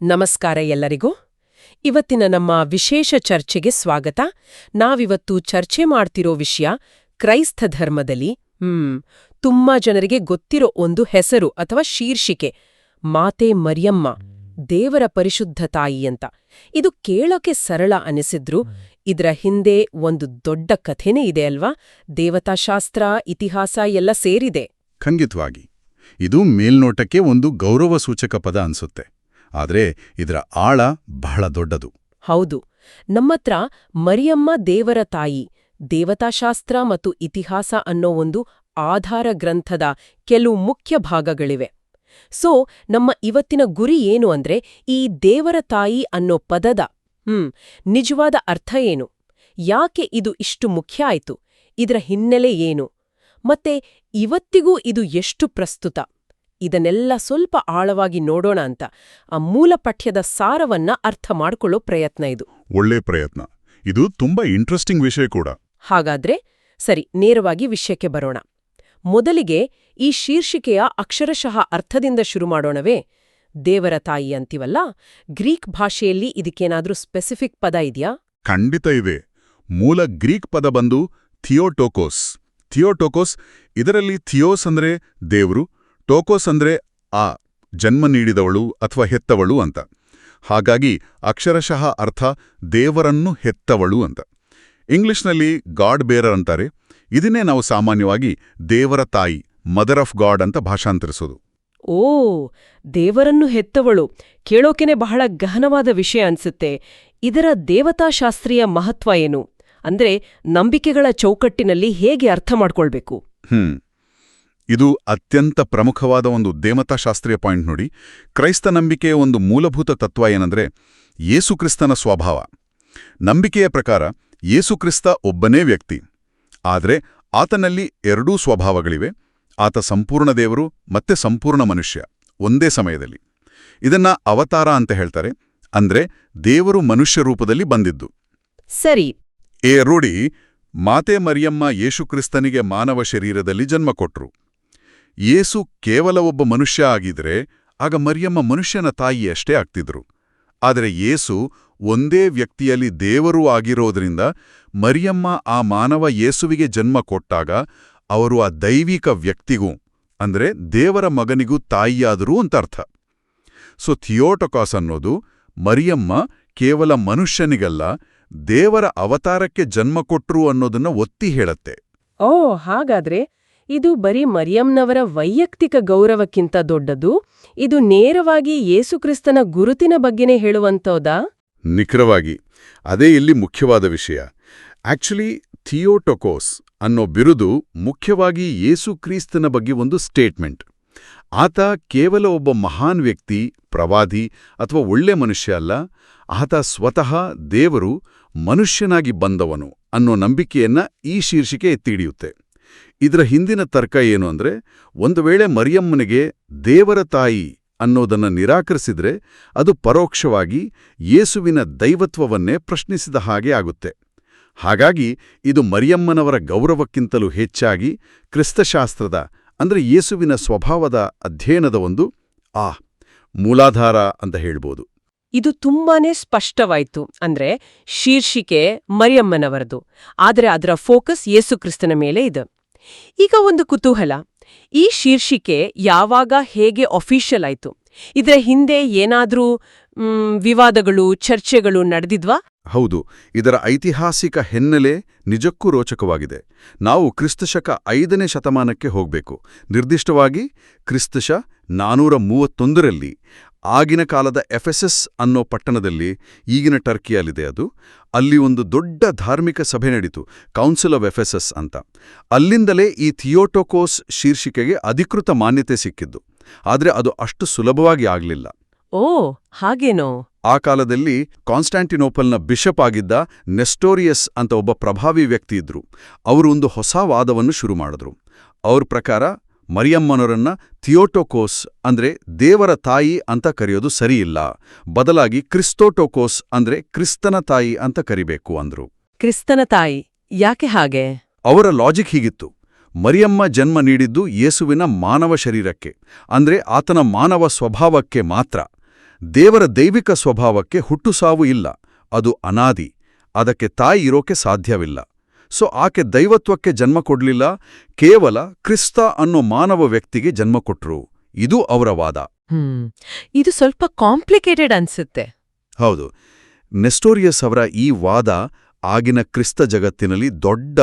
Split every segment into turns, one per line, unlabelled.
ನಮಸ್ಕಾರ ಎಲ್ಲರಿಗೂ. ಇವತ್ತಿನ ನಮ್ಮ ವಿಶೇಷ ಚರ್ಚೆಗೆ ಸ್ವಾಗತ. ನಾವಿವತ್ತು ಚರ್ಚೆ ಮಾಡ್ತಿರೋ ವಿಷಯ ಕ್ರೈಸ್ತ ಧರ್ಮದಲ್ಲಿ ತುಂಬಾ ಜನರಿಗೆ ಗೊತ್ತಿರೋ ಒಂದು ಹೆಸರು ಅಥವಾ ಶೀರ್ಷಿಕೆ, ಮಾತೆ ಮರಿಯಮ್ಮ, ದೇವರ ಪರಿಶುದ್ಧ ತಾಯಿ ಅಂತ. ಇದು ಕೇಳೋಕೆ ಸರಳ ಅನಿಸಿದ್ರು ಇದರ ಹಿಂದೆ ಒಂದು ದೊಡ್ಡ ಕಥೆನೇ ಇದೆ ಅಲ್ವಾ? ದೇವತಾಶಾಸ್ತ್ರ, ಇತಿಹಾಸ ಎಲ್ಲ ಸೇರಿದೆ.
ಖಂಡಿತವಾಗಿ. ಇದು ಮೇಲ್ನೋಟಕ್ಕೆ ಒಂದು ಗೌರವ ಸೂಚಕ ಪದ ಅನ್ಸುತ್ತೆ, ಆದ್ರೆ ಇದರ ಆಳ ಬಹಳ ದೊಡ್ಡದು.
ಹೌದು. ನಮ್ಮತ್ರ ಮರಿಯಮ್ಮ ದೇವರ ತಾಯಿ, ದೇವತಾಶಾಸ್ತ್ರ ಮತ್ತು ಇತಿಹಾಸ ಅನ್ನೋ ಒಂದು ಆಧಾರ ಗ್ರಂಥದ ಕೆಲವು ಮುಖ್ಯ ಭಾಗಗಳಿವೆ. ಸೊ ನಮ್ಮ ಇವತ್ತಿನ ಗುರಿ ಏನು ಅಂದ್ರೆ, ಈ ದೇವರ ತಾಯಿ ಅನ್ನೋ ಪದದ ನಿಜವಾದ ಅರ್ಥ ಏನು, ಯಾಕೆ ಇದು ಇಷ್ಟು ಮುಖ್ಯ ಆಯ್ತು, ಇದರ ಹಿನ್ನೆಲೆ ಏನು, ಮತ್ತೆ ಇವತ್ತಿಗೂ ಇದು ಎಷ್ಟು ಪ್ರಸ್ತುತ, ಇದನ್ನೆಲ್ಲ ಸ್ವಲ್ಪ ಆಳವಾಗಿ ನೋಡೋಣ ಅಂತ ಆ ಮೂಲ ಪಠ್ಯದ ಸಾರವನ್ನ ಅರ್ಥ ಮಾಡ್ಕೊಳ್ಳೋ ಪ್ರಯತ್ನ ಇದು.
ಒಳ್ಳೆ ಪ್ರಯತ್ನ. ಇದು ತುಂಬಾ ಇಂಟ್ರೆಸ್ಟಿಂಗ್ ವಿಷಯ ಕೂಡ.
ಹಾಗಾದ್ರೆ ಸರಿ, ನೇರವಾಗಿ ವಿಷಯಕ್ಕೆ ಬರೋಣ. ಮೊದಲಿಗೆ ಈ ಶೀರ್ಷಿಕೆಯ ಅಕ್ಷರಶಃ ಅರ್ಥದಿಂದ ಶುರು ಮಾಡೋಣವೇ? ದೇವರ ತಾಯಿ ಅಂತೀವಲ್ಲ, ಗ್ರೀಕ್ ಭಾಷೆಯಲ್ಲಿ ಇದಕ್ಕೇನಾದ್ರೂ ಸ್ಪೆಸಿಫಿಕ್ ಪದ ಇದೆಯಾ?
ಖಂಡಿತ ಇದೆ. ಮೂಲ ಗ್ರೀಕ್ ಪದ ಬಂದು ಥಿಯೋಟೋಕೋಸ್. ಥಿಯೋಟೋಕೋಸ್, ಇದರಲ್ಲಿ ಥಿಯೋಸ್ ಅಂದ್ರೆ ದೇವ್ರು, ಟೋಕೋಸ್ ಅಂದ್ರೆ ಆ ಜನ್ಮ ನೀಡಿದವಳು ಅಥವಾ ಹೆತ್ತವಳು ಅಂತ. ಹಾಗಾಗಿ ಅಕ್ಷರಶಃ ಅರ್ಥ ದೇವರನ್ನು ಹೆತ್ತವಳು ಅಂತ. ಇಂಗ್ಲಿಷ್ನಲ್ಲಿ ಗಾಡ್ ಬೇರರ್ ಅಂತಾರೆ. ಇದನ್ನೇ ನಾವು ಸಾಮಾನ್ಯವಾಗಿ ದೇವರ ತಾಯಿ, ಮದರ್ ಆಫ್ ಗಾಡ್ ಅಂತ ಭಾಷಾಂತರಿಸೋದು.
ಓ, ದೇವರನ್ನು ಹೆತ್ತವಳು ಕೇಳೋಕೆನೆ ಬಹಳ ಗಹನವಾದ ವಿಷಯ ಅನ್ಸುತ್ತೆ. ಇದರ ದೇವತಾಶಾಸ್ತ್ರೀಯ ಮಹತ್ವ ಏನು? ಅಂದ್ರೆ ನಂಬಿಕೆಗಳ ಚೌಕಟ್ಟಿನಲ್ಲಿ ಹೇಗೆ ಅರ್ಥ ಮಾಡ್ಕೊಳ್ಬೇಕು?
ಇದು ಅತ್ಯಂತ ಪ್ರಮುಖವಾದ ಒಂದು ದೇವತಾಶಾಸ್ತ್ರೀಯ ಪಾಯಿಂಟ್ ನೋಡಿ. ಕ್ರೈಸ್ತ ನಂಬಿಕೆಯ ಒಂದು ಮೂಲಭೂತ ತತ್ವ ಏನಂದ್ರೆ ಯೇಸುಕ್ರಿಸ್ತನ ಸ್ವಭಾವ. ನಂಬಿಕೆಯ ಪ್ರಕಾರ ಯೇಸುಕ್ರಿಸ್ತ ಒಬ್ಬನೇ ವ್ಯಕ್ತಿ, ಆದ್ರೆ ಆತನಲ್ಲಿ ಎರಡೂ ಸ್ವಭಾವಗಳಿವೆ. ಆತ ಸಂಪೂರ್ಣ ದೇವರು ಮತ್ತೆ ಸಂಪೂರ್ಣ ಮನುಷ್ಯ ಒಂದೇ ಸಮಯದಲ್ಲಿ. ಇದನ್ನ ಅವತಾರ ಅಂತ ಹೇಳ್ತಾರೆ, ಅಂದ್ರೆ ದೇವರು ಮನುಷ್ಯ ರೂಪದಲ್ಲಿ ಬಂದಿದ್ದು.
ಸರಿ.
ರೂಢಿ, ಮಾತೆ ಮರಿಯಮ್ಮ ಯೇಸುಕ್ರಿಸ್ತನಿಗೆ ಮಾನವ ಶರೀರದಲ್ಲಿ ಜನ್ಮ ಕೊಟ್ರು. ಯೇಸು ಕೇವಲ ಒಬ್ಬ ಮನುಷ್ಯ ಆಗಿದ್ರೆ ಆಗ ಮರಿಯಮ್ಮ ಮನುಷ್ಯನ ತಾಯಿ ಅಷ್ಟೇ ಆಗ್ತಿದ್ರು. ಆದರೆ ಯೇಸು ಒಂದೇ ವ್ಯಕ್ತಿಯಲ್ಲಿ ದೇವರೂ ಆಗಿರೋದ್ರಿಂದ ಮರಿಯಮ್ಮ ಆ ಮಾನವ ಯೇಸುವಿಗೆ ಜನ್ಮ ಕೊಟ್ಟಾಗ ಅವರು ಆ ದೈವಿಕ ವ್ಯಕ್ತಿಗೂ ಅಂದ್ರೆ ದೇವರ ಮಗನಿಗೂ ತಾಯಿಯಾದರೂ ಅಂತ ಅರ್ಥ. ಸೊ ಥಿಯೋಟೊಕಾಸ್ ಅನ್ನೋದು ಮರಿಯಮ್ಮ ಕೇವಲ ಮನುಷ್ಯನಿಗಲ್ಲ, ದೇವರ ಅವತಾರಕ್ಕೆ ಜನ್ಮ ಕೊಟ್ರು ಅನ್ನೋದನ್ನ ಒತ್ತಿ ಹೇಳತ್ತೆ.
ಓ, ಹಾಗಾದ್ರೆ ಇದು ಬರೀ ಮರಿಯಂನವರ ವೈಯಕ್ತಿಕ ಗೌರವಕ್ಕಿಂತ ದೊಡ್ಡದು. ಇದು ನೇರವಾಗಿ ಯೇಸುಕ್ರಿಸ್ತನ ಗುರುತಿನ ಬಗ್ಗೆನೇ ಹೇಳುವಂತೋದಾ?
ನಿಖರವಾಗಿ ಅದೇ ಇಲ್ಲಿ ಮುಖ್ಯವಾದ ವಿಷಯ. ಆಕ್ಚುಲಿ ಥಿಯೋಟೊಕೋಸ್ ಅನ್ನೋ ಬಿರುದು ಮುಖ್ಯವಾಗಿ ಯೇಸುಕ್ರಿಸ್ತನ ಬಗ್ಗೆ ಒಂದು ಸ್ಟೇಟ್ಮೆಂಟ್. ಆತ ಕೇವಲ ಒಬ್ಬ ಮಹಾನ್ ವ್ಯಕ್ತಿ, ಪ್ರವಾದಿ ಅಥವಾ ಒಳ್ಳೆ ಮನುಷ್ಯ ಅಲ್ಲ, ಆತ ಸ್ವತಃ ದೇವರು ಮನುಷ್ಯನಾಗಿ ಬಂದವನು ಅನ್ನೋ ನಂಬಿಕೆಯನ್ನ ಈ ಶೀರ್ಷಿಕೆ ಎತ್ತಿಡಿಯುತ್ತೆ. ಇದರ ಹಿಂದಿನ ತರ್ಕ ಏನು ಅಂದ್ರೆ, ಒಂದು ವೇಳೆ ಮರಿಯಮ್ಮನಿಗೆ ದೇವರ ತಾಯಿ ಅನ್ನೋದನ್ನ ನಿರಾಕರಿಸಿದ್ರೆ ಅದು ಪರೋಕ್ಷವಾಗಿ ಯೇಸುವಿನ ದೈವತ್ವವನ್ನೇ ಪ್ರಶ್ನಿಸಿದ ಹಾಗೆ ಆಗುತ್ತೆ. ಹಾಗಾಗಿ ಇದು ಮರಿಯಮ್ಮನವರ ಗೌರವಕ್ಕಿಂತಲೂ ಹೆಚ್ಚಾಗಿ ಕ್ರಿಸ್ತಶಾಸ್ತ್ರದ ಅಂದ್ರೆ ಯೇಸುವಿನ ಸ್ವಭಾವದ ಅಧ್ಯಯನದ ಒಂದು ಮೂಲಾಧಾರ ಅಂತ ಹೇಳ್ಬೋದು.
ಇದು ತುಂಬಾನೇ ಸ್ಪಷ್ಟವಾಯ್ತು. ಅಂದ್ರೆ ಶೀರ್ಷಿಕೆ ಮರಿಯಮ್ಮನವರದು, ಆದರೆ ಅದರ ಫೋಕಸ್ ಯೇಸುಕ್ರಿಸ್ತನ ಮೇಲೆ ಇದೆ. ಈಗ ಒಂದು ಕುತೂಹಲ, ಈ ಶೀರ್ಷಿಕೆ ಯಾವಾಗ, ಹೇಗೆ ಅಫಿಷಿಯಲ್ ಆಯ್ತು? ಇದರ ಹಿಂದೆ ಏನಾದ್ರೂ ವಿವಾದಗಳು, ಚರ್ಚೆಗಳು ನಡೆದಿದ್ವಾ?
ಹೌದು, ಇದರ ಐತಿಹಾಸಿಕ ಹಿನ್ನೆಲೆ ನಿಜಕ್ಕೂ ರೋಚಕವಾಗಿದೆ. ನಾವು ಕ್ರಿಸ್ತಶಕ 5ನೇ ಶತಮಾನಕ್ಕೆ ಹೋಗ್ಬೇಕು. ನಿರ್ದಿಷ್ಟವಾಗಿ ಕ್ರಿಸ್ತಶ 431ರಲ್ಲಿ ಆಗಿನ ಕಾಲದ ಎಫೆಸಸ್ ಅನ್ನೋ ಪಟ್ಟಣದಲ್ಲಿ, ಈಗಿನ ಟರ್ಕಿಯಲ್ಲಿದೆ ಅದು. ಅಲ್ಲಿ ಒಂದು ದೊಡ್ಡ ಧಾರ್ಮಿಕ ಸಭೆ ನಡೀತು, ಕೌನ್ಸಿಲ್ ಆಫ್ ಎಫೆಸಸ್ ಅಂತ. ಅಲ್ಲಿಂದಲೇ ಈ ಥಿಯೋಟೊಕೋಸ್ ಶೀರ್ಷಿಕೆಗೆ ಅಧಿಕೃತ ಮಾನ್ಯತೆ ಸಿಕ್ಕಿದ್ದು. ಆದ್ರೆ ಅದು ಅಷ್ಟು ಸುಲಭವಾಗಿ ಆಗ್ಲಿಲ್ಲ.
ಓ, ಹಾಗೇನೋ?
ಆ ಕಾಲದಲ್ಲಿ ಕಾನ್ಸ್ಟಾಂಟಿನೋಪಲ್ನ ಬಿಷಪ್ ಆಗಿದ್ದ ನೆಸ್ಟೋರಿಯಸ್ ಅಂತ ಒಬ್ಬ ಪ್ರಭಾವಿ ವ್ಯಕ್ತಿ ಇದ್ರು. ಅವರು ಒಂದು ಹೊಸ ವಾದವನ್ನು ಶುರು ಮಾಡಿದ್ರು. ಅವ್ರ ಪ್ರಕಾರ ಮರಿಯಮ್ಮನವರನ್ನ ಥಿಯೋಟೊಕೋಸ್ ಅಂದ್ರೆ ದೇವರ ತಾಯಿ ಅಂತ ಕರೆಯೋದು ಸರಿಯಿಲ್ಲ, ಬದಲಾಗಿ ಕ್ರಿಸ್ತೋಟೊಕೋಸ್ ಅಂದ್ರೆ ಕ್ರಿಸ್ತನ ತಾಯಿ ಅಂತ ಕರಿಬೇಕು ಅಂದ್ರು.
ಕ್ರಿಸ್ತನ ತಾಯಿ ಯಾಕೆ ಹಾಗೆ?
ಅವರ ಲಾಜಿಕ್ ಹೀಗಿತ್ತು. ಮರಿಯಮ್ಮ ಜನ್ಮ ನೀಡಿದ್ದು ಯೇಸುವಿನ ಮಾನವ ಶರೀರಕ್ಕೆ, ಅಂದ್ರೆ ಆತನ ಮಾನವ ಸ್ವಭಾವಕ್ಕೆ ಮಾತ್ರ. ದೇವರ ದೈವಿಕ ಸ್ವಭಾವಕ್ಕೆ ಹುಟ್ಟುಸಾವು ಇಲ್ಲ, ಅದು ಅನಾದಿ, ಅದಕ್ಕೆ ತಾಯಿ ಇರೋಕೆ ಸಾಧ್ಯವಿಲ್ಲ. ಸೊ ಆಕೆ ದೈವತ್ವಕ್ಕೆ ಜನ್ಮ ಕೊಡ್ಲಿಲ್ಲ, ಕೇವಲ ಕ್ರಿಸ್ತ ಅನ್ನೋ ಮಾನವ ವ್ಯಕ್ತಿಗೆ ಜನ್ಮ ಕೊಟ್ರು. ಇದು ಅವರ ವಾದ.
ಇದು ಸ್ವಲ್ಪ ಕಾಂಪ್ಲಿಕೇಟೆಡ್ ಅನ್ಸುತ್ತೆ.
ಹೌದು. ನೆಸ್ಟೋರಿಯಸ್ ಅವರ ಈ ವಾದ ಆಗಿನ ಕ್ರಿಸ್ತ ಜಗತ್ತಿನಲ್ಲಿ ದೊಡ್ಡ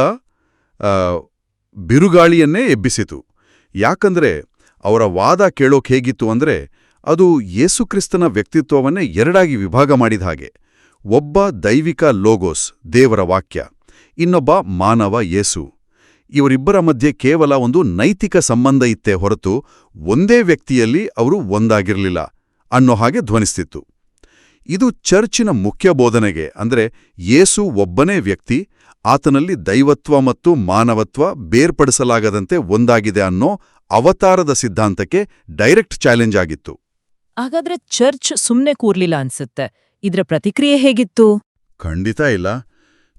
ಬಿರುಗಾಳಿಯನ್ನೇ ಎಬ್ಬಿಸಿತು. ಯಾಕಂದ್ರೆ ಅವರ ವಾದ ಕೇಳೋಕ್ ಹೇಗಿತ್ತು ಅಂದ್ರೆ, ಅದು ಯೇಸುಕ್ರಿಸ್ತನ ವ್ಯಕ್ತಿತ್ವವನ್ನೇ ಎರಡಾಗಿ ವಿಭಾಗ ಮಾಡಿದ ಹಾಗೆ. ಒಬ್ಬ ದೈವಿಕ ಲೋಗೋಸ್, ದೇವರ ವಾಕ್ಯ, ಇನ್ನೊಬ್ಬ ಮಾನವ ಯೇಸು. ಇವರಿಬ್ಬರ ಮಧ್ಯೆ ಕೇವಲ ಒಂದು ನೈತಿಕ ಸಂಬಂಧ ಇತ್ತೇ ಹೊರತು ಒಂದೇ ವ್ಯಕ್ತಿಯಲ್ಲಿ ಅವರು ಒಂದಾಗಿರಲಿಲ್ಲ ಅನ್ನೋ ಹಾಗೆ ಧ್ವನಿಸ್ತಿತ್ತು. ಇದು ಚರ್ಚಿನ ಮುಖ್ಯ ಬೋಧನೆಗೆ, ಅಂದ್ರೆ ಯೇಸು ಒಬ್ಬನೇ ವ್ಯಕ್ತಿ, ಆತನಲ್ಲಿ ದೈವತ್ವ ಮತ್ತು ಮಾನವತ್ವ ಬೇರ್ಪಡಿಸಲಾಗದಂತೆ ಒಂದಾಗಿದೆ ಅನ್ನೋ ಅವತಾರದ ಸಿದ್ಧಾಂತಕ್ಕೆ ಡೈರೆಕ್ಟ್ ಚಾಲೆಂಜ್ ಆಗಿತ್ತು.
ಹಾಗಾದ್ರೆ ಚರ್ಚ್ ಸುಮ್ನೆ ಕೂರ್ಲಿಲ್ಲ ಅನ್ಸುತ್ತೆ. ಇದ್ರ ಪ್ರತಿಕ್ರಿಯೆ ಹೇಗಿತ್ತು?
ಖಂಡಿತ ಇಲ್ಲ.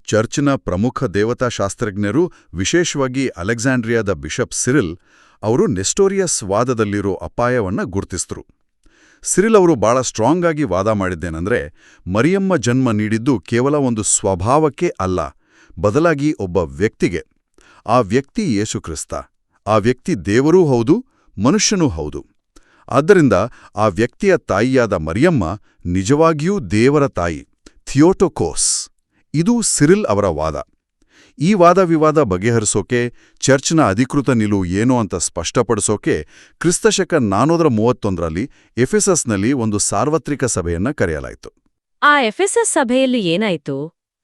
ಚರ್ಚ್ನ ಪ್ರಮುಖ ದೇವತಾಶಾಸ್ತ್ರಜ್ಞರು, ವಿಶೇಷವಾಗಿ ಅಲೆಕ್ಸಾಂಡ್ರಿಯಾದ ಬಿಷಪ್ ಸಿರಿಲ್, ಅವರು ನೆಸ್ಟೋರಿಯಸ್ ವಾದದಲ್ಲಿರೋ ಅಪಾಯವನ್ನ ಗುರ್ತಿಸಿದ್ರು. ಸಿರಿಲ್ ಅವರು ಬಹಳ ಸ್ಟ್ರಾಂಗ್ ಆಗಿ ವಾದ ಮಾಡಿದ್ದೇನೆಂದ್ರೆ, ಮರಿಯಮ್ಮ ಜನ್ಮ ನೀಡಿದ್ದು ಕೇವಲ ಒಂದು ಸ್ವಭಾವಕ್ಕೆ ಅಲ್ಲ, ಬದಲಾಗಿ ಒಬ್ಬ ವ್ಯಕ್ತಿಗೆ. ಆ ವ್ಯಕ್ತಿ ಯೇಸುಕ್ರಿಸ್ತ. ಆ ವ್ಯಕ್ತಿ ದೇವರೂ ಹೌದು, ಮನುಷ್ಯನೂ ಹೌದು. ಆದ್ದರಿಂದ ಆ ವ್ಯಕ್ತಿಯ ತಾಯಿಯಾದ ಮರಿಯಮ್ಮ ನಿಜವಾಗಿಯೂ ದೇವರ ತಾಯಿ, ಥಿಯೋಟೋಕೋಸ್. ಇದು ಸಿರಿಲ್ ಅವರ ವಾದ. ಈ ವಾದ-ವಿವಾದ ಬಗೆಹರಿಸೋಕೆ, ಚರ್ಚ್ನ ಅಧಿಕೃತ ನಿಲುವು ಏನು ಅಂತ ಸ್ಪಷ್ಟಪಡಿಸೋಕೆ ಕ್ರಿಸ್ತಶಕ 431ರಲ್ಲಿ ಎಫೆಸಸ್ನಲ್ಲಿ ಒಂದು ಸಾರ್ವತ್ರಿಕ ಸಭೆಯನ್ನ ಕರೆಯಲಾಯಿತು.
ಆ ಎಫೆಸಸ್ ಸಭೆಯಲ್ಲಿ ಏನಾಯ್ತು?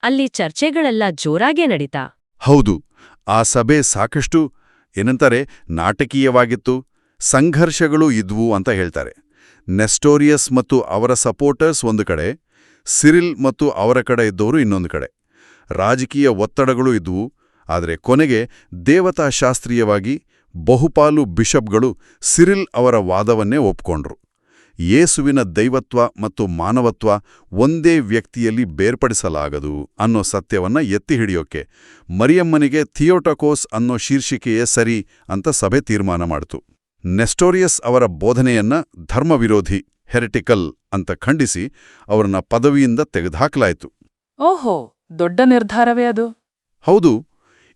ಅಲ್ಲಿ ಚರ್ಚೆಗಳೆಲ್ಲ ಜೋರಾಗೇ ನಡೀತಾ?
ಹೌದು. ಆ ಸಭೆ ಸಾಕಷ್ಟು ನಾಟಕೀಯವಾಗಿತ್ತು. ಸಂಘರ್ಷಗಳೂ ಇದ್ವು ಅಂತ ಹೇಳ್ತಾರೆ. ನೆಸ್ಟೋರಿಯಸ್ ಮತ್ತು ಅವರ ಸಪೋರ್ಟರ್ಸ್ ಒಂದು ಕಡೆ, ಸಿರಿಲ್ ಮತ್ತು ಅವರ ಕಡೆ ಇದ್ದವರು ಇನ್ನೊಂದು ಕಡೆ. ರಾಜಕೀಯ ಒತ್ತಡಗಳೂ ಇದ್ವು. ಆದರೆ ಕೊನೆಗೆ ದೇವತಾಶಾಸ್ತ್ರೀಯವಾಗಿ ಬಹುಪಾಲು ಬಿಷಪ್ಗಳು ಸಿರಿಲ್ ಅವರ ವಾದವನ್ನೇ ಒಪ್ಕೊಂಡ್ರು. ಯೇಸುವಿನ ದೈವತ್ವ ಮತ್ತು ಮಾನವತ್ವ ಒಂದೇ ವ್ಯಕ್ತಿಯಲ್ಲಿ ಬೇರ್ಪಡಿಸಲಾಗದು ಅನ್ನೋ ಸತ್ಯವನ್ನ ಎತ್ತಿ ಹಿಡಿಯೋಕೆ ಮರಿಯಮ್ಮನಿಗೆ ಥಿಯೋಟಕೋಸ್ ಅನ್ನೋ ಶೀರ್ಷಿಕೆಯೇ ಸರಿ ಅಂತ ಸಭೆ ತೀರ್ಮಾನ ಮಾಡಿತು. ನೆಸ್ಟೋರಿಯಸ್ ಅವರ ಬೋಧನೆಯನ್ನ ಧರ್ಮವಿರೋಧಿ, ಹೆರಿಟಿಕಲ್ ಅಂತ ಖಂಡಿಸಿ ಅವರನ್ನ ಪದವಿಯಿಂದ ತೆಗೆದುಹಾಕಲಾಯಿತು.
ಓಹೋ, ದೊಡ್ಡ ನಿರ್ಧಾರವೇ ಅದು.
ಹೌದು.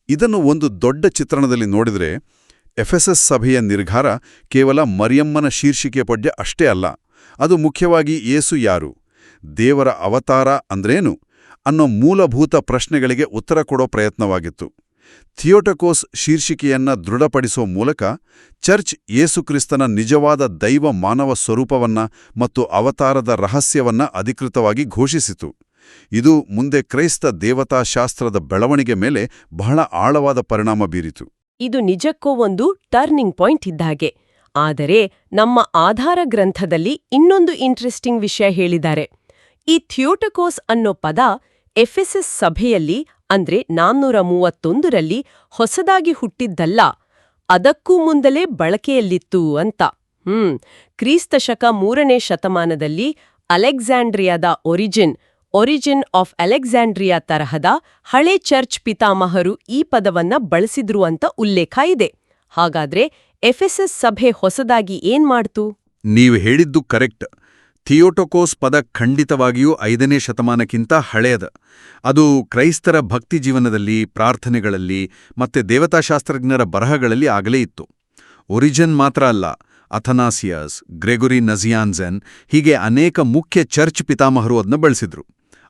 ಇದನ್ನು ಒಂದು ದೊಡ್ಡ ಚಿತ್ರಣದಲ್ಲಿ ನೋಡಿದ್ರೆ ಎಫೆಸಸ್ ಸಭೆಯ ನಿರ್ಧಾರ ಕೇವಲ ಮರಿಯಮ್ಮನ ಶೀರ್ಷಿಕೆ ಪದ್ಯ ಅಷ್ಟೇ ಅಲ್ಲ. ಅದು ಮುಖ್ಯವಾಗಿ ಯೇಸು ಯಾರು, ದೇವರ ಅವತಾರ ಅಂದ್ರೇನು ಅನ್ನೋ ಮೂಲಭೂತ ಪ್ರಶ್ನೆಗಳಿಗೆ ಉತ್ತರ ಕೊಡೋ ಪ್ರಯತ್ನವಾಗಿತ್ತು. ಥಿಯೋಟಕೋಸ್ ಶೀರ್ಷಿಕೆಯನ್ನ ದೃಢಪಡಿಸೋ ಮೂಲಕ ಚರ್ಚ್ ಯೇಸುಕ್ರಿಸ್ತನ ನಿಜವಾದ ದೈವ ಮಾನವ ಸ್ವರೂಪವನ್ನ ಮತ್ತು ಅವತಾರದ ರಹಸ್ಯವನ್ನ ಅಧಿಕೃತವಾಗಿ ಘೋಷಿಸಿತು. ಇದು ಮುಂದೆ ಕ್ರೈಸ್ತ ದೇವತಾಶಾಸ್ತ್ರದ ಬೆಳವಣಿಗೆ ಮೇಲೆ ಬಹಳ ಆಳವಾದ ಪರಿಣಾಮ ಬೀರಿತು.
ಇದು ನಿಜಕ್ಕೂ ಒಂದು ಟರ್ನಿಂಗ್ ಪಾಯಿಂಟ್ ಇದ್ದಾಗೆ. ಆದರೆ ನಮ್ಮ ಆಧಾರ ಗ್ರಂಥದಲ್ಲಿ ಇನ್ನೊಂದು ಇಂಟ್ರೆಸ್ಟಿಂಗ್ ವಿಷಯ ಹೇಳಿದ್ದಾರೆ. ಈ ಥಿಯೋಟಕೋಸ್ ಅನ್ನೋ ಪದ ಎಫೆಸಸ್ ಸಭೆಯಲ್ಲಿ ಅಂದ್ರೆ 431ರಲ್ಲಿ ಹೊಸದಾಗಿ ಹುಟ್ಟಿದ್ದಲ್ಲ, ಅದಕ್ಕೂ ಮುಂದಲೇ ಬಳಕೆಯಲ್ಲಿತ್ತು ಅಂತ. ಕ್ರಿಸ್ತಶಕ 3ನೇ ಶತಮಾನದಲ್ಲಿ ಅಲೆಕ್ಸಾಂಡ್ರಿಯಾದ ಒರಿಜಿನ್ ಆಫ್ ಅಲೆಕ್ಸಾಂಡ್ರಿಯಾ ತರಹದ ಹಳೆ ಚರ್ಚ್ ಪಿತಾಮಹರು ಈ ಪದವನ್ನ ಬಳಸಿದ್ರು ಅಂತ ಉಲ್ಲೇಖ ಇದೆ. ಹಾಗಾದ್ರೆ ಎಫೆಸಸ್ ಸಭೆ ಹೊಸದಾಗಿ ಏನ್ ಮಾಡ್ತು?
ನೀವು ಹೇಳಿದ್ದು ಕರೆಕ್ಟ್. ಥಿಯೋಟೋಕೋಸ್ ಪದ ಖಂಡಿತವಾಗಿಯೂ 5ನೇ ಶತಮಾನಕ್ಕಿಂತ ಹಳೆಯದ. ಅದು ಕ್ರೈಸ್ತರ ಭಕ್ತಿ ಜೀವನದಲ್ಲಿ, ಪ್ರಾರ್ಥನೆಗಳಲ್ಲಿ ಮತ್ತೆ ದೇವತಾಶಾಸ್ತ್ರಜ್ಞರ ಬರಹಗಳಲ್ಲಿ ಆಗಲೇ ಇತ್ತು. ಒರಿಜಿನ್ ಮಾತ್ರ ಅಲ್ಲ, ಅಥನಾಸಿಯಸ್, ಗ್ರೆಗೊರಿ ನಜಿಯಾನ್ಸೆನ್ ಹೀಗೆ ಅನೇಕ ಮುಖ್ಯ ಚರ್ಚ್ ಪಿತಾಮಹರು ಅದನ್ನ ಬಳಸಿದ್ರು.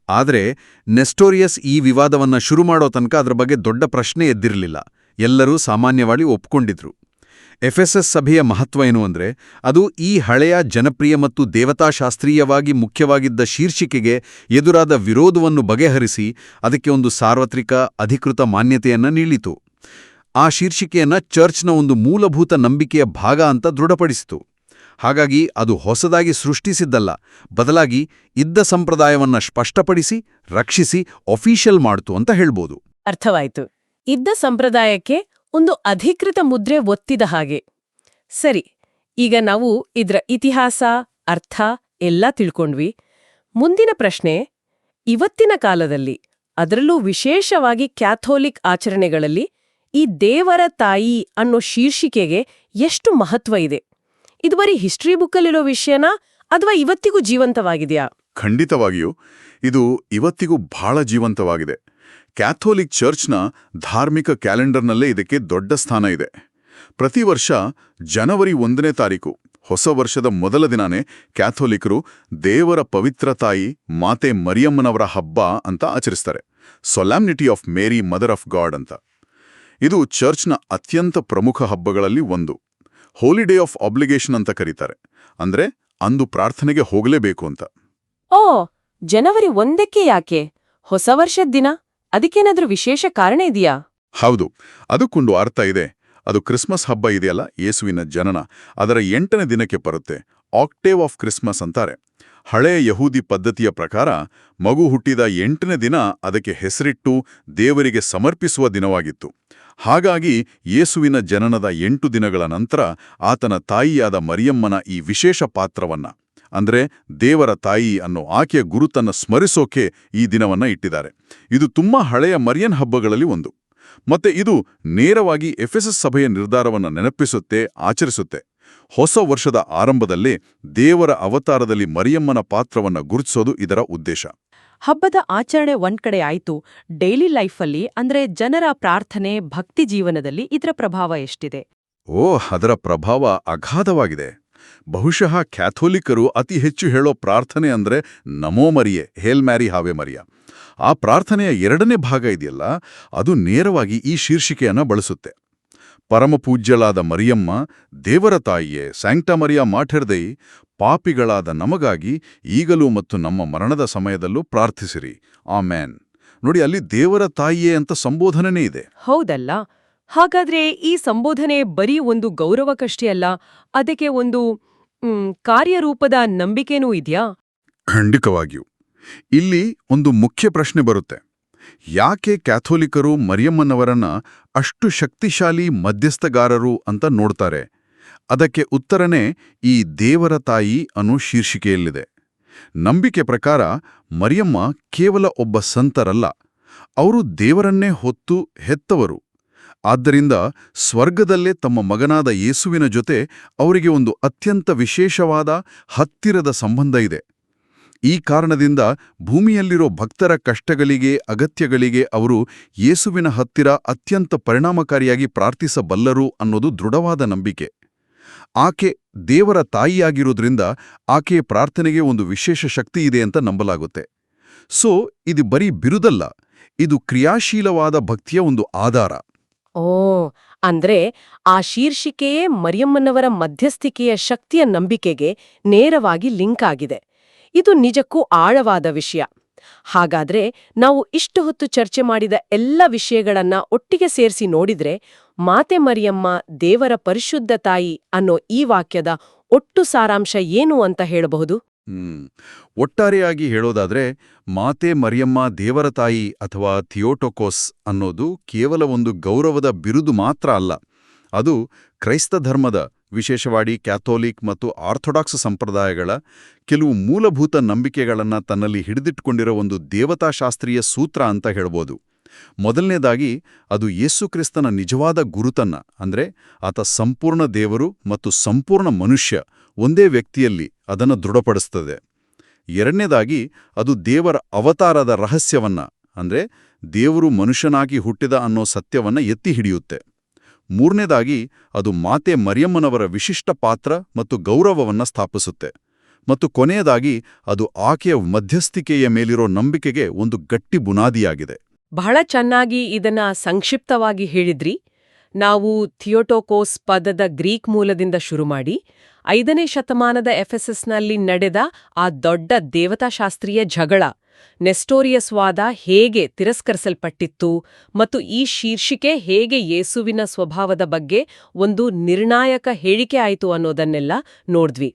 ಆದರೆ ನೆಸ್ಟೋರಿಯಸ್ ಈ ವಿವಾದವನ್ನ ಶುರು ಮಾಡೋ ತನಕ ಅದರ ಬಗ್ಗೆ ದೊಡ್ಡ ಪ್ರಶ್ನೆ ಎದ್ದಿರಲಿಲ್ಲ. ಎಲ್ಲರೂ ಸಾಮಾನ್ಯವಾಗಿ ಒಪ್ಕೊಂಡಿದ್ರು. ಎಫೆಸಸ್ ಸಭೆಯ ಮಹತ್ವ ಏನು ಅಂದ್ರೆ, ಅದು ಈ ಹಳೆಯ ಜನಪ್ರಿಯ ಮತ್ತು ದೇವತಾಶಾಸ್ತ್ರೀಯವಾಗಿ ಮುಖ್ಯವಾಗಿದ್ದ ಶೀರ್ಷಿಕೆಗೆ ಎದುರಾದ ವಿರೋಧವನ್ನು ಬಗೆಹರಿಸಿ ಅದಕ್ಕೆ ಒಂದು ಸಾರ್ವತ್ರಿಕ ಅಧಿಕೃತ ಮಾನ್ಯತೆಯನ್ನ ನೀಡಿತು. ಆ ಶೀರ್ಷಿಕೆಯನ್ನ ಚರ್ಚ್ನ ಒಂದು ಮೂಲಭೂತ ನಂಬಿಕೆಯ ಭಾಗ ಅಂತ ದೃಢಪಡಿಸಿತು. ಹಾಗಾಗಿ ಅದು ಹೊಸದಾಗಿ ಸೃಷ್ಟಿಸಿದ್ದಲ್ಲ, ಬದಲಾಗಿ ಇದ್ದ ಸಂಪ್ರದಾಯವನ್ನ ಸ್ಪಷ್ಟಪಡಿಸಿ, ರಕ್ಷಿಸಿ, ಅಫಿಷಿಯಲ್ ಮಾಡ್ತು ಅಂತ ಹೇಳ್ಬೋದು.
ಅರ್ಥವಾಯ್ತು. ಇದ್ದ ಸಂಪ್ರದಾಯಕ್ಕೆ ಒಂದು ಅಧಿಕೃತ ಮುದ್ರೆ ಒತ್ತಿದ ಹಾಗೆ. ಸರಿ, ಈಗ ನಾವು ಇದ್ರ ಇತಿಹಾಸ, ಅರ್ಥ ಎಲ್ಲ ತಿಳ್ಕೊಂಡ್ವಿ. ಮುಂದಿನ ಪ್ರಶ್ನೆ, ಇವತ್ತಿನ ಕಾಲದಲ್ಲಿ, ಅದರಲ್ಲೂ ವಿಶೇಷವಾಗಿ ಕ್ಯಾಥೋಲಿಕ್ ಆಚರಣೆಗಳಲ್ಲಿ ಈ ದೇವರ ತಾಯಿ ಅನ್ನೋ ಶೀರ್ಷಿಕೆಗೆ ಎಷ್ಟು ಮಹತ್ವ ಇದೆ? ಇದು ಬರೀ ಹಿಸ್ಟ್ರಿ ಬುಕ್ಕಲ್ಲಿರೋ ವಿಷಯನಾ ಅಥವಾ ಇವತ್ತಿಗೂ ಜೀವಂತವಾಗಿದೆಯಾ?
ಖಂಡಿತವಾಗಿಯೂ ಇದು ಇವತ್ತಿಗೂ ಬಹಳ ಜೀವಂತವಾಗಿದೆ. ಕ್ಯಾಥೋಲಿಕ್ ಚರ್ಚ್ನ ಧಾರ್ಮಿಕ ಕ್ಯಾಲೆಂಡರ್ನಲ್ಲೇ ಇದಕ್ಕೆ ದೊಡ್ಡ ಸ್ಥಾನ ಇದೆ. ಪ್ರತಿ ವರ್ಷ ಜನವರಿ 1ನೇ ತಾರೀಕು ಹೊಸ ವರ್ಷದ ಮೊದಲ ದಿನಾನೇ ಕ್ಯಾಥೋಲಿಕರು ದೇವರ ಪವಿತ್ರ ತಾಯಿ ಮಾತೆ ಮರಿಯಮ್ಮನವರ ಹಬ್ಬ ಅಂತ ಆಚರಿಸ್ತಾರೆ. Solemnity of Mary mother of God ಅಂತ. ಇದು ಚರ್ಚ್ನ ಅತ್ಯಂತ ಪ್ರಮುಖ ಹಬ್ಬಗಳಲ್ಲಿ ಒಂದು. ಹೋಲಿ ಡೇ ಆಫ್ ಆಬ್ಲಿಗೇಷನ್ ಅಂತ ಕರೀತಾರೆ. ಅಂದ್ರೆ ಅಂದು ಪ್ರಾರ್ಥನೆಗೆ ಹೋಗಲೇಬೇಕು ಅಂತ.
ಓ, ಜನವರಿ 1ಕ್ಕೆ ಯಾಕೆ? ಹೊಸ ವರ್ಷದ ದಿನ? ಅದಕ್ಕೇನಾದ್ರೂ ವಿಶೇಷ ಕಾರಣ ಇದೆಯಾ?
ಹೌದು, ಅದಕ್ಕೊಂದು ಅರ್ಥ ಇದೆ. ಅದು ಕ್ರಿಸ್ಮಸ್ ಹಬ್ಬ ಇದೆಯಲ್ಲ, ಯೇಸುವಿನ ಜನನ, ಅದರ 8ನೇ ದಿನಕ್ಕೆ ಬರುತ್ತೆ. ಆಕ್ಟೇವ್ ಆಫ್ ಕ್ರಿಸ್ಮಸ್ ಅಂತಾರೆ. ಹಳೆಯ ಯಹೂದಿ ಪದ್ಧತಿಯ ಪ್ರಕಾರ ಮಗು ಹುಟ್ಟಿದ 8ನೇ ದಿನ ಅದಕ್ಕೆ ಹೆಸರಿಟ್ಟು ದೇವರಿಗೆ ಸಮರ್ಪಿಸುವ ದಿನವಾಗಿತ್ತು. ಹಾಗಾಗಿ ಯೇಸುವಿನ ಜನನದ 8 ದಿನಗಳ ನಂತರ ಆತನ ತಾಯಿಯಾದ ಮರಿಯಮ್ಮನ ಈ ವಿಶೇಷ ಪಾತ್ರವನ್ನ, ಅಂದ್ರೆ ದೇವರ ತಾಯಿ ಅನ್ನೋ ಆಕೆಯ ಗುರುತನ್ನು ಸ್ಮರಿಸೋಕೆ ಈ ದಿನವನ್ನ ಇಟ್ಟಿದ್ದಾರೆ. ಇದು ತುಂಬಾ ಹಳೆಯ ಮರಿಯನ್ ಹಬ್ಬಗಳಲ್ಲಿ ಒಂದು. ಮತ್ತೆ ಇದು ನೇರವಾಗಿ ಎಫೆಸಸ್ ಸಭೆಯ ನಿರ್ಧಾರವನ್ನು ನೆನಪಿಸುತ್ತೆ, ಆಚರಿಸುತ್ತೆ. ಹೊಸ ವರ್ಷದ ಆರಂಭದಲ್ಲೇ ದೇವರ ಅವತಾರದಲ್ಲಿ ಮರಿಯಮ್ಮನ ಪಾತ್ರವನ್ನ ಗುರುತಿಸೋದು ಇದರ ಉದ್ದೇಶ.
ಹಬ್ಬದ ಆಚರಣೆ ಒಂದ್ಕಡೆ ಆಯ್ತು, ಡೈಲಿ ಲೈಫಲ್ಲಿ ಅಂದ್ರೆ ಜನರ ಪ್ರಾರ್ಥನೆ, ಭಕ್ತಿ ಜೀವನದಲ್ಲಿ ಇದರ ಪ್ರಭಾವ ಎಷ್ಟಿದೆ?
ಅದರ ಪ್ರಭಾವ ಅಗಾಧವಾಗಿದೆ. ಬಹುಶಃ ಕ್ಯಾಥೋಲಿಕರು ಅತಿ ಹೆಚ್ಚು ಹೇಳೋ ಪ್ರಾರ್ಥನೆ ಅಂದ್ರೆ ನಮೋ ಮರಿಯೆ, ಹೇಲ್ ಮ್ಯಾರಿ ಹಾವೆ ಮರಿಯ. ಆ ಪ್ರಾರ್ಥನೆಯ 2ನೇ ಭಾಗ ಇದೆಯಲ್ಲ, ಅದು ನೇರವಾಗಿ ಈ ಶೀರ್ಷಿಕೆಯನ್ನ ಬಳಸುತ್ತೆ. ಪರಮಪೂಜ್ಯಳಾದ ಮರಿಯಮ್ಮ, ದೇವರ ತಾಯಿಯೇ, ಸ್ಯಾಂಕ್ಟಾ ಮರಿಯಾ ಮಾಟೆರ್ ದೈ, ಪಾಪಿಗಳಾದ ನಮಗಾಗಿ ಈಗಲೂ ಮತ್ತು ನಮ್ಮ ಮರಣದ ಸಮಯದಲ್ಲೂ ಪ್ರಾರ್ಥಿಸಿರಿ, ಆಮೇನ್. ನೋಡಿ, ಅಲ್ಲಿ ದೇವರ ತಾಯಿಯೇ ಅಂತ ಸಂಬೋಧನೆನೇ ಇದೆ.
ಹೌದಲ್ಲ? ಹಾಗಾದ್ರೆ ಈ ಸಂಬೋಧನೆ ಬರೀ ಒಂದು ಗೌರವಕ್ಕಷ್ಟೇ ಅಲ್ಲ, ಅದಕ್ಕೆ ಒಂದು ಕಾರ್ಯರೂಪದ ನಂಬಿಕೆನೂ ಇದೆಯಾ?
ಖಂಡಿತವಾಗಿಯೂ. ಇಲ್ಲಿ ಒಂದು ಮುಖ್ಯ ಪ್ರಶ್ನೆ ಬರುತ್ತೆ. ಯಾಕೆ ಕ್ಯಾಥೋಲಿಕರು ಮರಿಯಮ್ಮನವರನ್ನ ಅಷ್ಟು ಶಕ್ತಿಶಾಲಿ ಮಧ್ಯಸ್ಥಗಾರರು ಅಂತ ನೋಡ್ತಾರೆ? ಅದಕ್ಕೆ ಉತ್ತರನೇ ಈ ದೇವರ ತಾಯಿ ಅನ್ನೋ ಶೀರ್ಷಿಕೆಯಲ್ಲಿದೆ. ನಂಬಿಕೆ ಪ್ರಕಾರ ಮರಿಯಮ್ಮ ಕೇವಲ ಒಬ್ಬ ಸಂತರಲ್ಲ, ಅವರು ದೇವರನ್ನೇ ಹೊತ್ತು ಹೆತ್ತವರು. ಆದ್ದರಿಂದ ಸ್ವರ್ಗದಲ್ಲೇ ತಮ್ಮ ಮಗನಾದ ಯೇಸುವಿನ ಜೊತೆ ಅವರಿಗೆ ಒಂದು ಅತ್ಯಂತ ವಿಶೇಷವಾದ ಹತ್ತಿರದ ಸಂಬಂಧ ಇದೆ. ಈ ಕಾರಣದಿಂದ ಭೂಮಿಯಲ್ಲಿರೋ ಭಕ್ತರ ಕಷ್ಟಗಳಿಗೆ, ಅಗತ್ಯಗಳಿಗೆ ಅವರು ಯೇಸುವಿನ ಹತ್ತಿರ ಅತ್ಯಂತ ಪರಿಣಾಮಕಾರಿಯಾಗಿ ಪ್ರಾರ್ಥಿಸಬಲ್ಲರು ಅನ್ನೋದು ದೃಢವಾದ ನಂಬಿಕೆ. ಆಕೆ ದೇವರ ತಾಯಿಯಾಗಿರೋದ್ರಿಂದ ಆಕೆಯ ಪ್ರಾರ್ಥನೆಗೆ ಒಂದು ವಿಶೇಷ ಶಕ್ತಿ ಇದೆ ಅಂತ ನಂಬಲಾಗುತ್ತೆ. ಇದು ಬರೀ ಬಿರುದಲ್ಲ, ಇದು ಕ್ರಿಯಾಶೀಲವಾದ ಭಕ್ತಿಯ ಒಂದು ಆಧಾರ.
ಅಂದ್ರೆ ಆ ಶೀರ್ಷಿಕೆಯೇ ಮರಿಯಮ್ಮನವರ ಮಧ್ಯಸ್ಥಿಕೆಯ ಶಕ್ತಿಯ ನಂಬಿಕೆಗೆ ನೇರವಾಗಿ ಲಿಂಕ್ ಆಗಿದೆ. ಇದು ನಿಜಕ್ಕೂ ಆಳವಾದ ವಿಷಯ. ಹಾಗಾದ್ರೆ ನಾವು ಇಷ್ಟು ಹೊತ್ತು ಚರ್ಚೆ ಮಾಡಿದ ಎಲ್ಲ ವಿಷಯಗಳನ್ನ ಒಟ್ಟಿಗೆ ಸೇರಿಸಿ ನೋಡಿದ್ರೆ, ಮಾತೆ ಮರಿಯಮ್ಮ ದೇವರ ಪರಿಶುದ್ಧ ತಾಯಿ ಅನ್ನೋ ಈ ವಾಕ್ಯದ ಒಟ್ಟು ಸಾರಾಂಶ ಏನು ಅಂತ ಹೇಳಬಹುದು?
ಒಟ್ಟಾರೆಯಾಗಿ ಹೇಳೋದಾದ್ರೆ, ಮಾತೆ ಮರಿಯಮ್ಮ ದೇವರ ತಾಯಿ ಅಥವಾ ಥಿಯೋಟೋಕೋಸ್ ಅನ್ನೋದು ಕೇವಲ ಒಂದು ಗೌರವದ ಬಿರುದು ಮಾತ್ರ ಅಲ್ಲ. ಅದು ಕ್ರೈಸ್ತ ಧರ್ಮದ, ವಿಶೇಷವಾಗಿ ಕ್ಯಾಥೋಲಿಕ್ ಮತ್ತು ಆರ್ಥೋಡಾಕ್ಸ್ ಸಂಪ್ರದಾಯಗಳ ಕೆಲವು ಮೂಲಭೂತ ನಂಬಿಕೆಗಳನ್ನು ತನ್ನಲ್ಲಿ ಹಿಡಿದಿಟ್ಕೊಂಡಿರೋ ಒಂದು ದೇವತಾಶಾಸ್ತ್ರೀಯ ಸೂತ್ರ ಅಂತ ಹೇಳ್ಬೋದು. ಮೊದಲನೇದಾಗಿ ಅದು ಯೇಸುಕ್ರಿಸ್ತನ ನಿಜವಾದ ಗುರುತನ್ನ, ಅಂದ್ರೆ ಆತ ಸಂಪೂರ್ಣ ದೇವರು ಮತ್ತು ಸಂಪೂರ್ಣ ಮನುಷ್ಯ ಒಂದೇ ವ್ಯಕ್ತಿಯಲ್ಲಿ ಅದನ್ನು ದೃಢಪಡಿಸ್ತದೆ. ಎರಡನೇದಾಗಿ ಅದು ದೇವರ ಅವತಾರದ ರಹಸ್ಯವನ್ನ, ಅಂದ್ರೆ ದೇವರು ಮನುಷ್ಯನಾಗಿ ಹುಟ್ಟಿದ ಅನ್ನೋ ಸತ್ಯವನ್ನ ಎತ್ತಿ ಹಿಡಿಯುತ್ತೆ. ಮೂರನೇದಾಗಿ ಅದು ಮಾತೆ ಮರಿಯಮ್ಮನವರ ವಿಶಿಷ್ಟ ಪಾತ್ರ ಮತ್ತು ಗೌರವವನ್ನ ಸ್ಥಾಪಿಸುತ್ತೆ. ಮತ್ತು ಕೊನೆಯದಾಗಿ ಅದು ಆಕೆಯ ಮಧ್ಯಸ್ಥಿಕೆಯ ಮೇಲಿರೋ ನಂಬಿಕೆಗೆ ಒಂದು ಗಟ್ಟಿ ಬುನಾದಿಯಾಗಿದೆ.
ಬಹಳ ಚೆನ್ನಾಗಿ ಇದನ್ನ ಸಂಕ್ಷಿಪ್ತವಾಗಿ ಹೇಳಿದ್ರಿ. ನಾವು ಥಿಯೋಟೋಕೋಸ್ ಪದದ ಗ್ರೀಕ್ ಮೂಲದಿಂದ ಶುರು ಮಾಡಿ 5ನೇ ಶತಮಾನದ ಎಫೆಸಸ್ನಲ್ಲಿ ನಡೆದ ಆ ದೊಡ್ಡ ದೇವತಾಶಾಸ್ತ್ರೀಯ ಜಗಳ, ನೆಸ್ಟೋರಿಯಸ್ವಾದ ಹೇಗೆ ತಿರಸ್ಕರಿಸಲ್ಪಟ್ಟಿತ್ತು ಮತ್ತು ಈ ಶೀರ್ಷಿಕೆ ಹೇಗೆ ಯೇಸುವಿನ ಸ್ವಭಾವದ ಬಗ್ಗೆ ಒಂದು ನಿರ್ಣಾಯಕ ಹೇಳಿಕೆ ಆಯಿತು ಅನ್ನೋದನ್ನೆಲ್ಲ ನೋಡಿದ್ವಿ.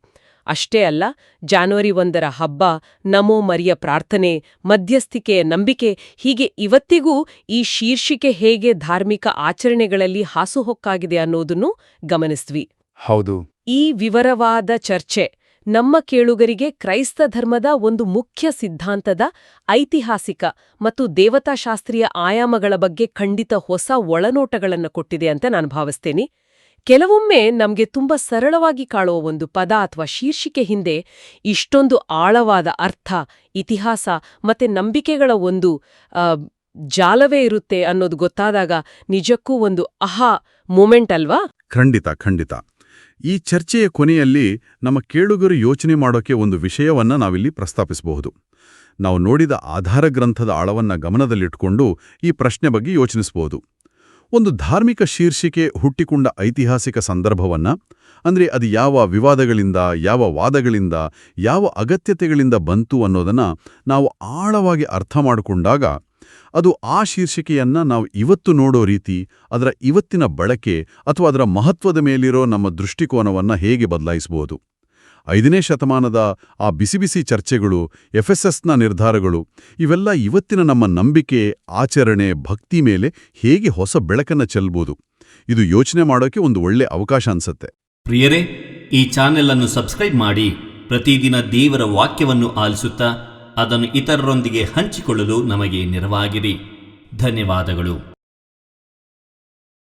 ಅಷ್ಟೇ ಅಲ್ಲ, ಜನವರಿ 1ರ ಹಬ್ಬ, ನಮೋ ಮರಿಯ ಪ್ರಾರ್ಥನೆ, ಮಧ್ಯಸ್ಥಿಕೆಯ ನಂಬಿಕೆ, ಹೀಗೆ ಇವತ್ತಿಗೂ ಈ ಶೀರ್ಷಿಕೆ ಹೇಗೆ ಧಾರ್ಮಿಕ ಆಚರಣೆಗಳಲ್ಲಿ ಹಾಸುಹೊಕ್ಕಾಗಿದೆ ಅನ್ನೋದನ್ನು ಗಮನಿಸಿದ್ವಿ.
ಹೌದು.
ಈ ವಿವರವಾದ ಚರ್ಚೆ ನಮ್ಮ ಕೇಳುಗರಿಗೆ ಕ್ರೈಸ್ತ ಧರ್ಮದ ಒಂದು ಮುಖ್ಯ ಸಿದ್ಧಾಂತದ ಐತಿಹಾಸಿಕ ಮತ್ತು ದೇವತಾಶಾಸ್ತ್ರೀಯ ಆಯಾಮಗಳ ಬಗ್ಗೆ ಖಂಡಿತ ಹೊಸ ಒಳನೋಟಗಳನ್ನು ಕೊಟ್ಟಿದೆ ಅಂತ ನಾನು ಭಾವಿಸ್ತೇನೆ. ಕೆಲವೊಮ್ಮೆ ನಮ್ಗೆ ತುಂಬಾ ಸರಳವಾಗಿ ಕಾಣುವ ಒಂದು ಪದ ಅಥವಾ ಶೀರ್ಷಿಕೆ ಹಿಂದೆ ಇಷ್ಟೊಂದು ಆಳವಾದ ಅರ್ಥ, ಇತಿಹಾಸ ಮತ್ತೆ ನಂಬಿಕೆಗಳ ಒಂದು ಜಾಲವೇ ಇರುತ್ತೆ ಅನ್ನೋದು ಗೊತ್ತಾದಾಗ ನಿಜಕ್ಕೂ ಒಂದು ಆಹಾ ಮೂಮೆಂಟ್ ಅಲ್ವಾ?
ಖಂಡಿತ. ಈ ಚರ್ಚೆಯ ಕೊನೆಯಲ್ಲಿ ನಮ್ಮ ಕೇಳುಗರು ಯೋಚನೆ ಮಾಡೋಕೆ ಒಂದು ವಿಷಯವನ್ನ ನಾವಿಲ್ಲಿ ಪ್ರಸ್ತಾಪಿಸಬಹುದು. ನಾವು ನೋಡಿದ ಆಧಾರ ಗ್ರಂಥದ ಆಳವನ್ನ ಗಮನದಲ್ಲಿಟ್ಕೊಂಡು ಈ ಪ್ರಶ್ನೆ ಬಗ್ಗೆ ಯೋಚಿಸಬಹುದು. ಒಂದು ಧಾರ್ಮಿಕ ಶೀರ್ಷಿಕೆ ಹುಟ್ಟಿಕೊಂಡ ಐತಿಹಾಸಿಕ ಸಂದರ್ಭವನ್ನ, ಅಂದ್ರೆ ಅದು ಯಾವ ವಿವಾದಗಳಿಂದ, ಯಾವ ವಾದಗಳಿಂದ, ಯಾವ ಅಗತ್ಯತೆಗಳಿಂದ ಬಂತು ಅನ್ನೋದನ್ನ ನಾವು ಆಳವಾಗಿ ಅರ್ಥ ಮಾಡಿಕೊಂಡಾಗ ಅದು ಆ ಶೀರ್ಷಿಕೆಯನ್ನ ನಾವು ಇವತ್ತು ನೋಡೋ ರೀತಿ, ಅದರ ಇವತ್ತಿನ ಬಳಕೆ ಅಥವಾ ಅದರ ಮಹತ್ವದ ಮೇಲಿರೋ ನಮ್ಮ ದೃಷ್ಟಿಕೋನವನ್ನ ಹೇಗೆ ಬದಲಾಯಿಸಬಹುದು. 5ನೇ ಶತಮಾನದ ಆ ಬಿಸಿ ಚರ್ಚೆಗಳು, ಎಫೆಸಸ್ನ ನಿರ್ಧಾರಗಳು, ಇವೆಲ್ಲ ಇವತ್ತಿನ ನಮ್ಮ ನಂಬಿಕೆ, ಆಚರಣೆ, ಭಕ್ತಿ ಮೇಲೆ ಹೇಗೆ ಹೊಸ ಬೆಳಕನ್ನ ಚೆಲ್ಲಬಹುದು. ಇದು ಯೋಚನೆ ಮಾಡೋಕೆ ಒಂದು ಒಳ್ಳೆ ಅವಕಾಶ ಅನ್ಸುತ್ತೆ.
ಪ್ರಿಯರೇ, ಈ ಚಾನೆಲ್ ಅನ್ನು ಸಬ್ಸ್ಕ್ರೈಬ್ ಮಾಡಿ ಪ್ರತಿದಿನ ದೇವರ ವಾಕ್ಯವನ್ನು ಆಲಿಸುತ್ತಾ ಅದನ್ನು ಇತರರೊಂದಿಗೆ ಹಂಚಿಕೊಳ್ಳಲು ನಮಗೆ ನೆರವಾಗಿರಿ. ಧನ್ಯವಾದಗಳು.